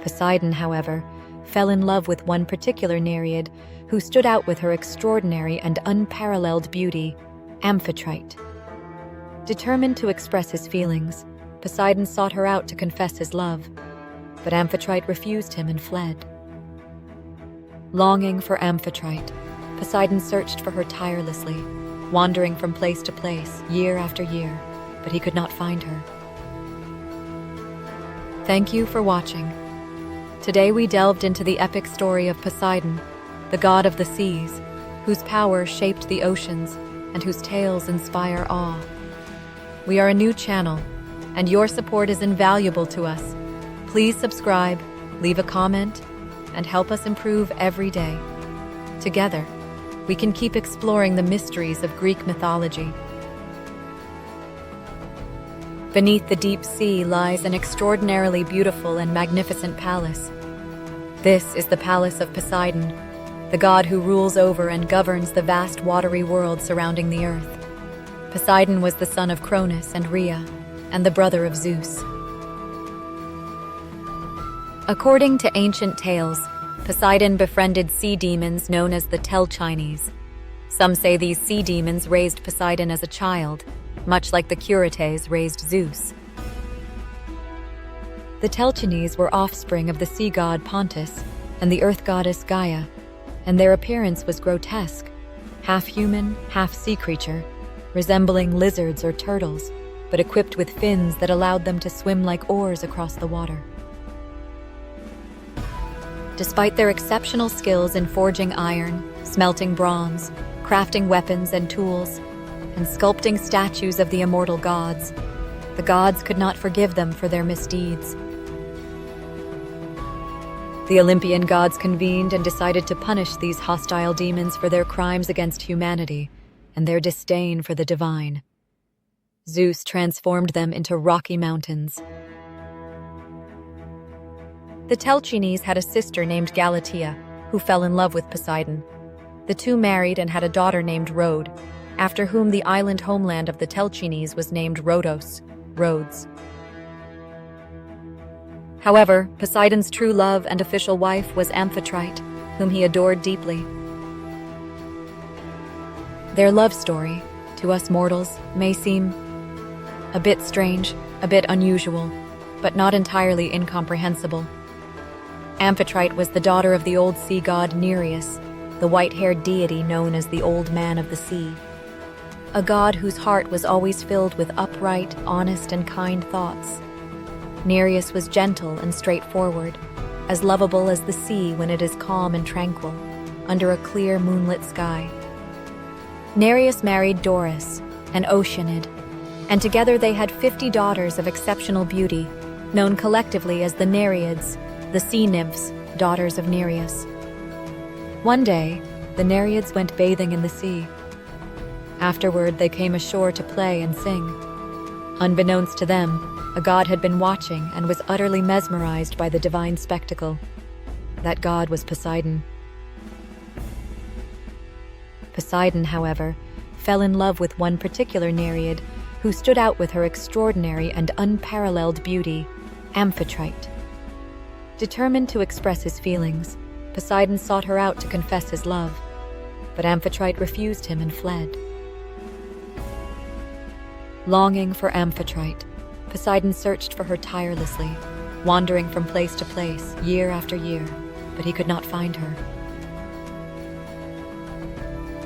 Poseidon, however, fell in love with one particular Nereid who stood out with her extraordinary and unparalleled beauty, Amphitrite. Determined to express his feelings, Poseidon sought her out to confess his love, but Amphitrite refused him and fled. Longing for Amphitrite, Poseidon searched for her tirelessly, wandering from place to place, year after year, but he could not find her. Thank you for watching. Today we delved into the epic story of Poseidon, the god of the seas, whose power shaped the oceans and whose tales inspire awe. We are a new channel, and your support is invaluable to us. Please subscribe, leave a comment, and help us improve every day. Together, we can keep exploring the mysteries of Greek mythology. Beneath the deep sea lies an extraordinarily beautiful and magnificent palace. This is the palace of Poseidon, the god who rules over and governs the vast watery world surrounding the earth. Poseidon was the son of Cronus and Rhea, and the brother of Zeus. According to ancient tales, Poseidon befriended sea demons known as the Telchines. Some say these sea demons raised Poseidon as a child, much like the Curetes raised Zeus. The Telchines were offspring of the sea god Pontus and the earth goddess Gaia, and their appearance was grotesque, half human, half sea creature, resembling lizards or turtles, but equipped with fins that allowed them to swim like oars across the water. Despite their exceptional skills in forging iron, smelting bronze, crafting weapons and tools, and sculpting statues of the immortal gods, the gods could not forgive them for their misdeeds. The Olympian gods convened and decided to punish these hostile demons for their crimes against humanity and their disdain for the divine. Zeus transformed them into rocky mountains. The Telchines had a sister named Galatea, who fell in love with Poseidon. The two married and had a daughter named Rhode, after whom the island homeland of the Telchines was named Rhodos, Rhodes. However, Poseidon's true love and official wife was Amphitrite, whom he adored deeply. Their love story, to us mortals, may seem a bit strange, a bit unusual, but not entirely incomprehensible. Amphitrite was the daughter of the old sea god Nereus, the white-haired deity known as the Old Man of the Sea, a god whose heart was always filled with upright, honest, and kind thoughts. Nereus was gentle and straightforward, as lovable as the sea when it is calm and tranquil, under a clear moonlit sky. Nereus married Doris, an Oceanid, and together they had 50 daughters of exceptional beauty, known collectively as the Nereids, the sea nymphs, daughters of Nereus. One day, the Nereids went bathing in the sea. Afterward, they came ashore to play and sing. Unbeknownst to them, a god had been watching and was utterly mesmerized by the divine spectacle. That god was Poseidon. Poseidon, however, fell in love with one particular Nereid who stood out with her extraordinary and unparalleled beauty, Amphitrite. Determined to express his feelings, Poseidon sought her out to confess his love, but Amphitrite refused him and fled. Longing for Amphitrite, Poseidon searched for her tirelessly, wandering from place to place, year after year, but he could not find her.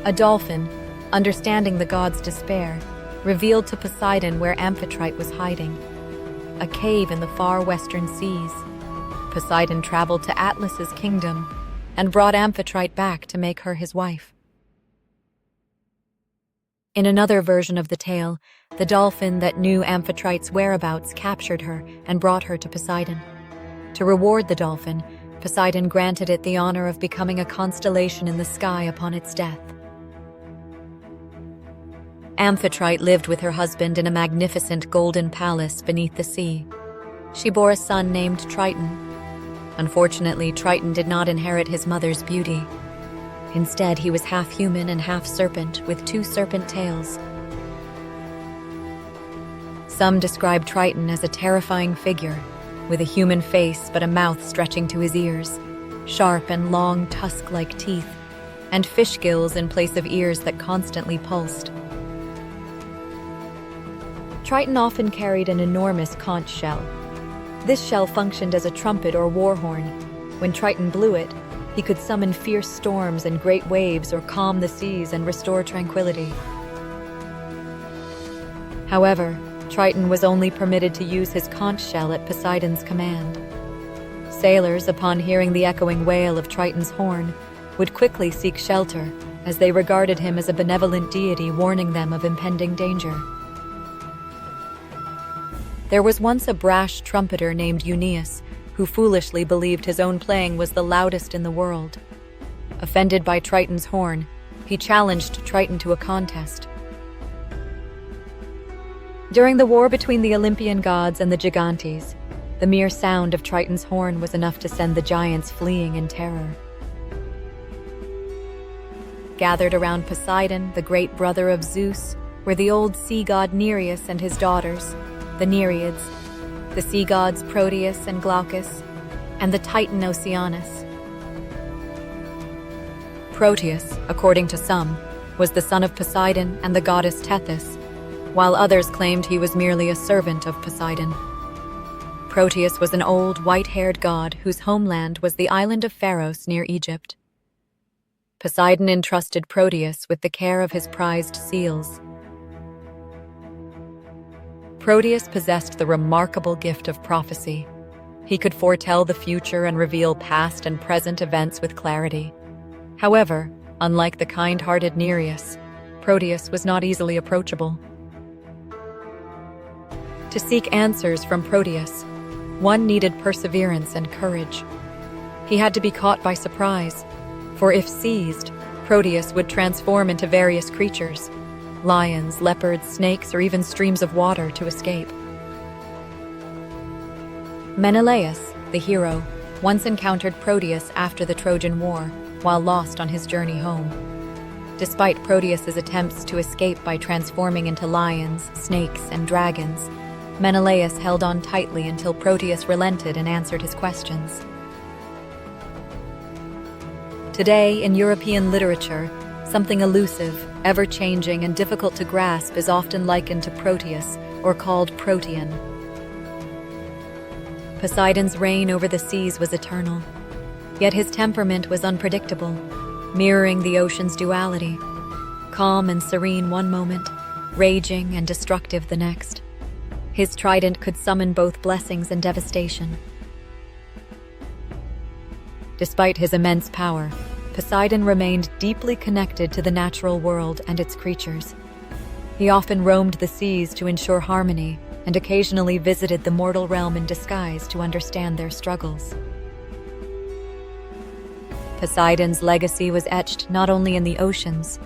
A dolphin, understanding the god's despair, revealed to Poseidon where Amphitrite was hiding, a cave in the far western seas. Poseidon traveled to Atlas's kingdom and brought Amphitrite back to make her his wife. In another version of the tale, the dolphin that knew Amphitrite's whereabouts captured her and brought her to Poseidon. To reward the dolphin, Poseidon granted it the honor of becoming a constellation in the sky upon its death. Amphitrite lived with her husband in a magnificent golden palace beneath the sea. She bore a son named Triton. Unfortunately, Triton did not inherit his mother's beauty. Instead, he was half human and half serpent, with 2 serpent tails. Some describe Triton as a terrifying figure, with a human face but a mouth stretching to his ears, sharp and long tusk-like teeth, and fish gills in place of ears that constantly pulsed. Triton often carried an enormous conch shell. This shell functioned as a trumpet or war horn. When Triton blew it, he could summon fierce storms and great waves or calm the seas and restore tranquility. However, Triton was only permitted to use his conch shell at Poseidon's command. Sailors, upon hearing the echoing wail of Triton's horn, would quickly seek shelter, as they regarded him as a benevolent deity warning them of impending danger. There was once a brash trumpeter named Nereus, who foolishly believed his own playing was the loudest in the world. Offended by Triton's horn, he challenged Triton to a contest. During the war between the Olympian gods and the Gigantes, the mere sound of Triton's horn was enough to send the giants fleeing in terror. Gathered around Poseidon, the great brother of Zeus, were the old sea god Nereus and his daughters, the Nereids, the sea gods Proteus and Glaucus, and the Titan Oceanus. Proteus, according to some, was the son of Poseidon and the goddess Tethys, while others claimed he was merely a servant of Poseidon. Proteus was an old, white-haired god whose homeland was the island of Pharos near Egypt. Poseidon entrusted Proteus with the care of his prized seals. Proteus possessed the remarkable gift of prophecy. He could foretell the future and reveal past and present events with clarity. However, unlike the kind-hearted Nereus, Proteus was not easily approachable. To seek answers from Proteus, one needed perseverance and courage. He had to be caught by surprise, for if seized, Proteus would transform into various creatures, lions, leopards, snakes, or even streams of water to escape. Menelaus, the hero, once encountered Proteus after the Trojan War, while lost on his journey home. Despite Proteus's attempts to escape by transforming into lions, snakes, and dragons, Menelaus held on tightly until Proteus relented and answered his questions. Today, in European literature, something elusive, ever-changing, and difficult to grasp is often likened to Proteus, or called Protean. Poseidon's reign over the seas was eternal, yet his temperament was unpredictable, mirroring the ocean's duality, calm and serene one moment, raging and destructive the next. His trident could summon both blessings and devastation. Despite his immense power, Poseidon remained deeply connected to the natural world and its creatures. He often roamed the seas to ensure harmony and occasionally visited the mortal realm in disguise to understand their struggles. Poseidon's legacy was etched not only in the oceans,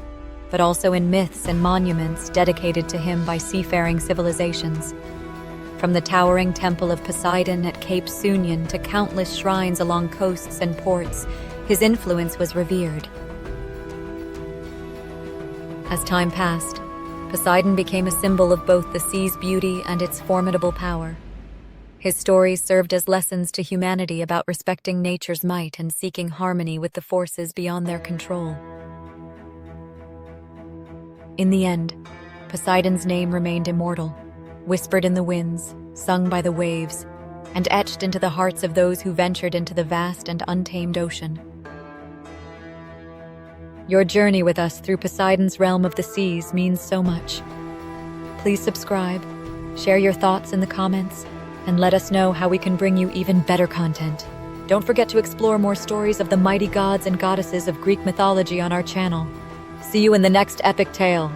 but also in myths and monuments dedicated to him by seafaring civilizations. From the towering temple of Poseidon at Cape Sunion to countless shrines along coasts and ports, his influence was revered. As time passed, Poseidon became a symbol of both the sea's beauty and its formidable power. His stories served as lessons to humanity about respecting nature's might and seeking harmony with the forces beyond their control. In the end, Poseidon's name remained immortal, whispered in the winds, sung by the waves, and etched into the hearts of those who ventured into the vast and untamed ocean. Your journey with us through Poseidon's realm of the seas means so much. Please subscribe, share your thoughts in the comments, and let us know how we can bring you even better content. Don't forget to explore more stories of the mighty gods and goddesses of Greek mythology on our channel. See you in the next epic tale.